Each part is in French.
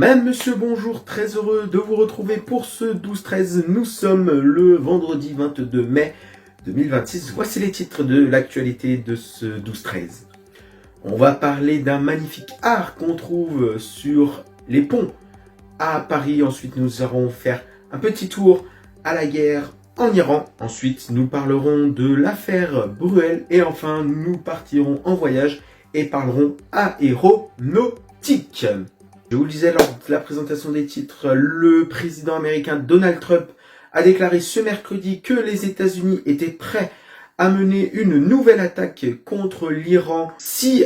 Madame, monsieur, bonjour, très heureux de vous retrouver pour ce 12-13. Nous sommes le vendredi 22 mai 2026. Voici les titres de l'actualité de ce 12-13. On va parler d'un magnifique art qu'on trouve sur les ponts à Paris. Ensuite, nous allons faire un petit tour à la guerre en Iran. Ensuite, nous parlerons de l'affaire Bruel. Et enfin, nous partirons en voyage et parlerons aéronautique. Je vous le disais lors de la présentation des titres, le président américain Donald Trump a déclaré ce mercredi que les États-Unis étaient prêts à mener une nouvelle attaque contre l'Iran si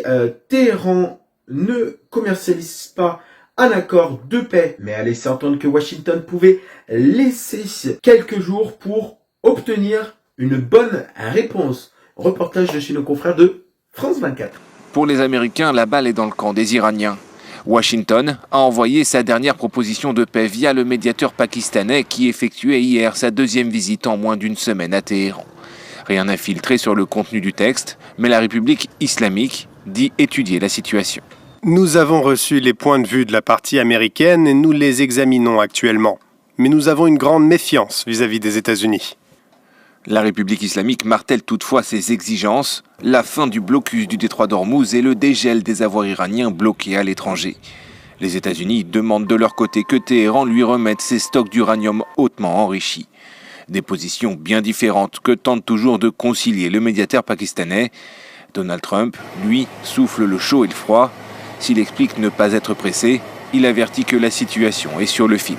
Téhéran ne commercialise pas un accord de paix, mais a laissé entendre que Washington pouvait laisser quelques jours pour obtenir une bonne réponse. Reportage de chez nos confrères de France 24. Pour les Américains, la balle est dans le camp des Iraniens. Washington a envoyé sa dernière proposition de paix via le médiateur pakistanais qui effectuait hier sa deuxième visite en moins d'une semaine à Téhéran. Rien n'a filtré sur le contenu du texte, mais la République islamique dit étudier la situation. Nous avons reçu les points de vue de la partie américaine et nous les examinons actuellement. Mais nous avons une grande méfiance vis-à-vis des États-Unis. La République islamique martèle toutefois ses exigences, la fin du blocus du détroit d'Ormuz et le dégel des avoirs iraniens bloqués à l'étranger. Les États-Unis demandent de leur côté que Téhéran lui remette ses stocks d'uranium hautement enrichis. Des positions bien différentes que tente toujours de concilier le médiateur pakistanais. Donald Trump, lui, souffle le chaud et le froid. S'il explique ne pas être pressé, il avertit que la situation est sur le fil.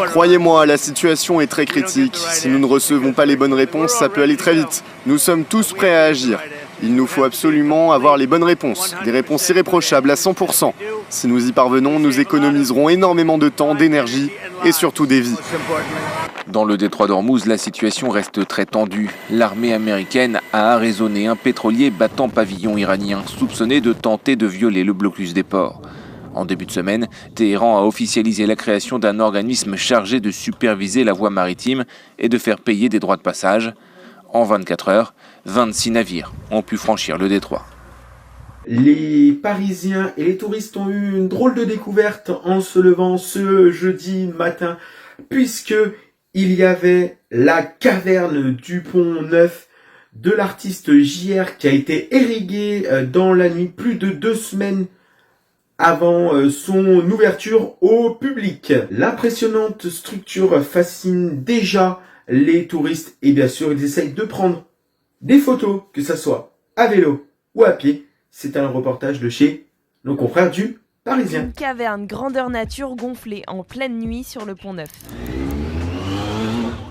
Croyez-moi, la situation est très critique. Si nous ne recevons pas les bonnes réponses, ça peut aller très vite. Nous sommes tous prêts à agir. Il nous faut absolument avoir les bonnes réponses, des réponses irréprochables à 100%. Si nous y parvenons, nous économiserons énormément de temps, d'énergie et surtout des vies. Dans le détroit d'Ormuz, la situation reste très tendue. L'armée américaine a arraisonné un pétrolier battant pavillon iranien, soupçonné de tenter de violer le blocus des ports. En début de semaine, Téhéran a officialisé la création d'un organisme chargé de superviser la voie maritime et de faire payer des droits de passage. En 24 heures, 26 navires ont pu franchir le détroit. Les Parisiens et les touristes ont eu une drôle de découverte en se levant ce jeudi matin, puisque il y avait la caverne du Pont Neuf de l'artiste JR qui a été érigée dans la nuit plus de 2 semaines avant son ouverture au public. L'impressionnante structure fascine déjà les touristes et bien sûr ils essayent de prendre des photos, que ça soit à vélo ou à pied. C'est un reportage de chez nos confrères du Parisien. Une caverne grandeur nature gonflée en pleine nuit sur le Pont Neuf.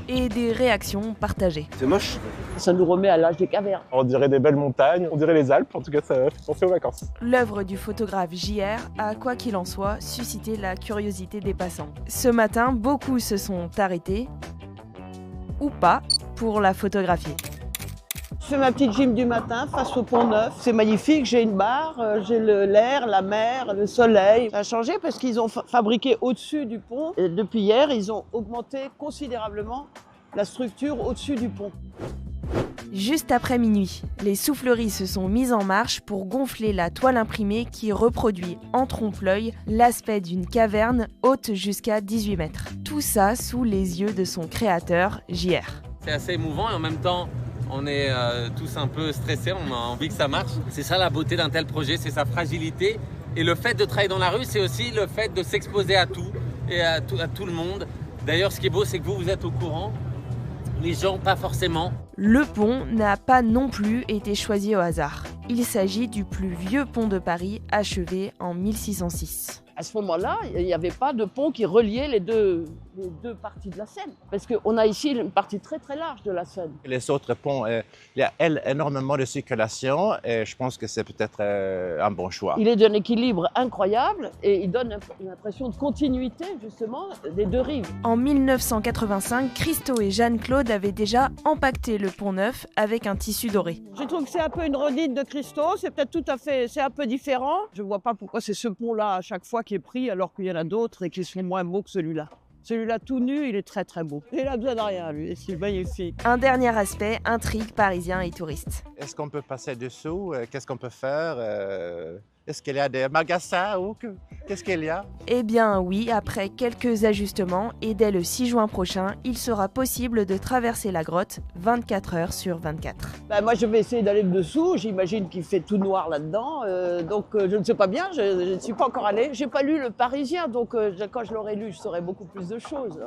Et des réactions partagées. C'est moche. Ça nous remet à l'âge des cavernes. On dirait des belles montagnes, on dirait les Alpes, en tout cas ça fait penser aux vacances. L'œuvre du photographe JR a, quoi qu'il en soit, suscité la curiosité des passants. Ce matin, beaucoup se sont arrêtés, ou pas, pour la photographier. Je fais ma petite gym du matin face au Pont Neuf. C'est magnifique, j'ai une barre, j'ai l'air, la mer, le soleil. Ça a changé parce qu'ils ont fabriqué au-dessus du pont. Et depuis hier, ils ont augmenté considérablement la structure au-dessus du pont. Juste après minuit, les souffleries se sont mises en marche pour gonfler la toile imprimée qui reproduit en trompe-l'œil l'aspect d'une caverne haute jusqu'à 18 mètres. Tout ça sous les yeux de son créateur, JR. C'est assez émouvant et en même temps, on est tous un peu stressés, on a envie que ça marche. C'est ça la beauté d'un tel projet, c'est sa fragilité. Et le fait de travailler dans la rue, c'est aussi le fait de s'exposer à tout et à tout le monde. D'ailleurs, ce qui est beau, c'est que vous êtes au courant. Les gens, pas forcément. Le pont n'a pas non plus été choisi au hasard. Il s'agit du plus vieux pont de Paris, achevé en 1606. À ce moment-là, il n'y avait pas de pont qui reliait les deux parties de la Seine. Parce qu'on a ici une partie très très large de la Seine. Les autres ponts, il y a énormément de circulation et je pense que c'est peut-être un bon choix. Il est d'un équilibre incroyable et il donne une impression de continuité justement des deux rives. En 1985, Christo et Jeanne-Claude avaient déjà empaqueté le Pont Neuf avec un tissu doré. Je trouve que c'est un peu une redite de Christo, c'est peut-être tout à fait, c'est un peu différent. Je ne vois pas pourquoi c'est ce pont-là à chaque fois qui est pris alors qu'il y en a d'autres et qui sont moins beaux que celui-là. Celui-là tout nu, il est très très beau. Il a besoin de rien lui, c'est magnifique. Un dernier aspect intrigue Parisiens et touristes. Est-ce qu'on peut passer dessous? Qu'est-ce qu'on peut faire? Est-ce qu'il y a des magasins ou qu'est-ce qu'il y a? Eh bien oui, après quelques ajustements et dès le 6 juin prochain, il sera possible de traverser la grotte 24 heures sur 24. Moi je vais essayer d'aller dessous, j'imagine qu'il fait tout noir là-dedans, donc je ne sais pas bien, je ne suis pas encore allée. J'ai pas lu Le Parisien, donc quand je l'aurai lu, je saurai beaucoup plus de choses.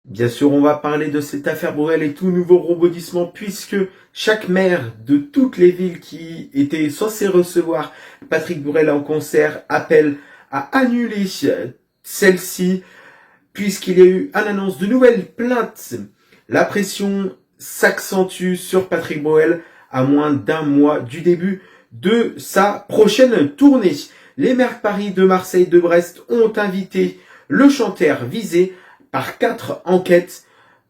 Bien sûr, on va parler de cette affaire Bruel et tout nouveau rebondissement puisque chaque maire de toutes les villes qui étaient censées recevoir Patrick Bruel en concert appelle à annuler celle-ci puisqu'il y a eu une annonce de nouvelles plaintes. La pression s'accentue sur Patrick Bruel à moins d'un mois du début de sa prochaine tournée. Les maires de Paris, de Marseille, de Brest ont invité le chanteur visé par 4 enquêtes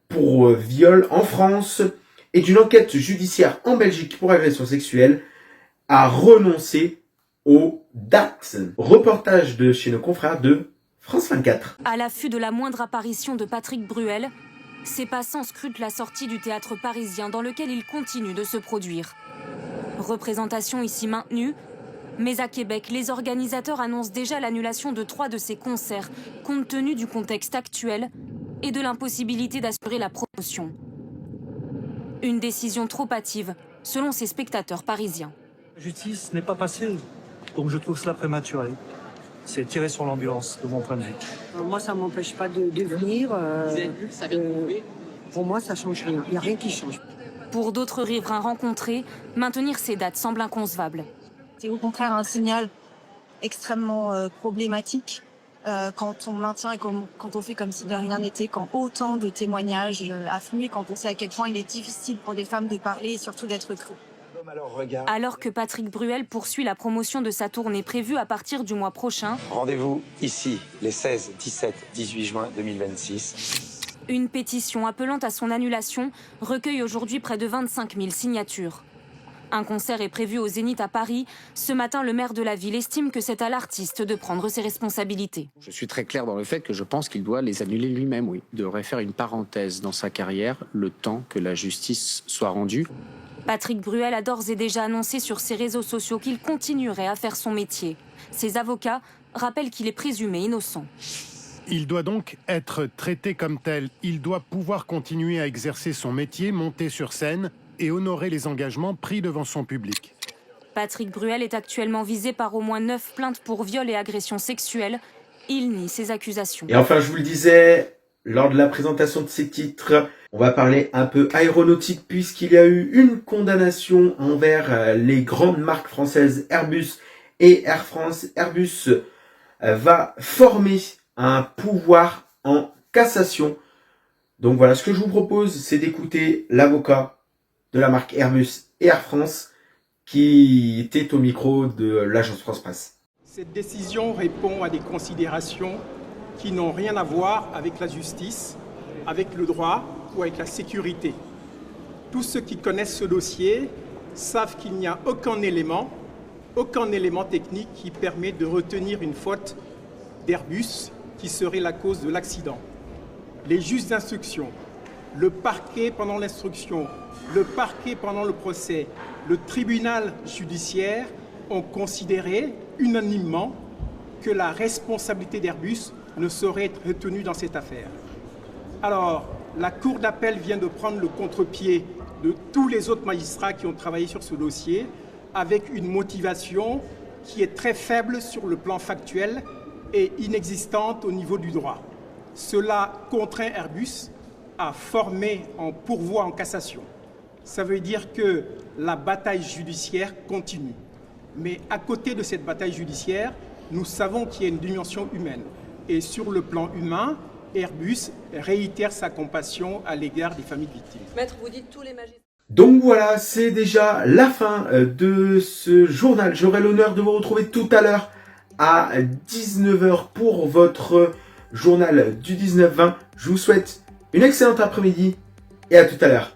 pour viol en France et d'une enquête judiciaire en Belgique pour agression sexuelle à renoncer aux dates. Reportage de chez nos confrères de France 24. À l'affût de la moindre apparition de Patrick Bruel, ces passants scrutent la sortie du théâtre parisien dans lequel il continue de se produire. Représentation ici maintenue, mais à Québec, les organisateurs annoncent déjà l'annulation de 3 de ces concerts, compte tenu du contexte actuel et de l'impossibilité d'assurer la promotion. Une décision trop hâtive, selon ces spectateurs parisiens. La justice n'est pas passée, donc je trouve cela prématuré. C'est tirer sur l'ambulance, de mon point de vue. Moi, ça ne m'empêche pas de venir. Pour moi, ça ne change rien. Il n'y a rien qui change. Pour d'autres riverains rencontrés, maintenir ces dates semble inconcevable. C'est au contraire un signal extrêmement problématique quand on maintient et quand on fait comme si de rien n'était, quand autant de témoignages affluent, quand on sait à quel point il est difficile pour des femmes de parler et surtout d'être crues. Alors que Patrick Bruel poursuit la promotion de sa tournée prévue à partir du mois prochain. Rendez-vous ici les 16, 17, 18 juin 2026. Une pétition appelant à son annulation recueille aujourd'hui près de 25 000 signatures. Un concert est prévu au Zénith à Paris. Ce matin, le maire de la ville estime que c'est à l'artiste de prendre ses responsabilités. Je suis très clair dans le fait que je pense qu'il doit les annuler lui-même, oui. Il devrait faire une parenthèse dans sa carrière, le temps que la justice soit rendue. Patrick Bruel a d'ores et déjà annoncé sur ses réseaux sociaux qu'il continuerait à faire son métier. Ses avocats rappellent qu'il est présumé innocent. Il doit donc être traité comme tel. Il doit pouvoir continuer à exercer son métier, monter sur scène et honorer les engagements pris devant son public. Patrick Bruel est actuellement visé par au moins 9 plaintes pour viol et agression sexuelle. Il nie ces accusations. Et enfin, je vous le disais, lors de la présentation de ces titres, on va parler un peu aéronautique puisqu'il y a eu une condamnation envers les grandes marques françaises Airbus et Air France. Airbus va former un pouvoir en cassation. Donc voilà, ce que je vous propose, c'est d'écouter l'avocat de la marque Airbus et Air France qui était au micro de l'agence France Presse. Cette décision répond à des considérations qui n'ont rien à voir avec la justice, avec le droit ou avec la sécurité. Tous ceux qui connaissent ce dossier savent qu'il n'y a aucun élément technique qui permet de retenir une faute d'Airbus qui serait la cause de l'accident. Les juges d'instruction, le parquet pendant l'instruction, le parquet pendant le procès, le tribunal judiciaire ont considéré unanimement que la responsabilité d'Airbus ne saurait être retenue dans cette affaire. Alors, la Cour d'appel vient de prendre le contre-pied de tous les autres magistrats qui ont travaillé sur ce dossier avec une motivation qui est très faible sur le plan factuel et inexistante au niveau du droit. Cela contraint Airbus à former en pourvoi en cassation. Ça veut dire que la bataille judiciaire continue. Mais à côté de cette bataille judiciaire, nous savons qu'il y a une dimension humaine. Et sur le plan humain, Airbus réitère sa compassion à l'égard des familles victimes. Maître, vous dites tous les magistrats. Donc voilà, c'est déjà la fin de ce journal. J'aurai l'honneur de vous retrouver tout à l'heure à 19h pour votre journal du 19-20. Je vous souhaite une excellente après-midi et à tout à l'heure.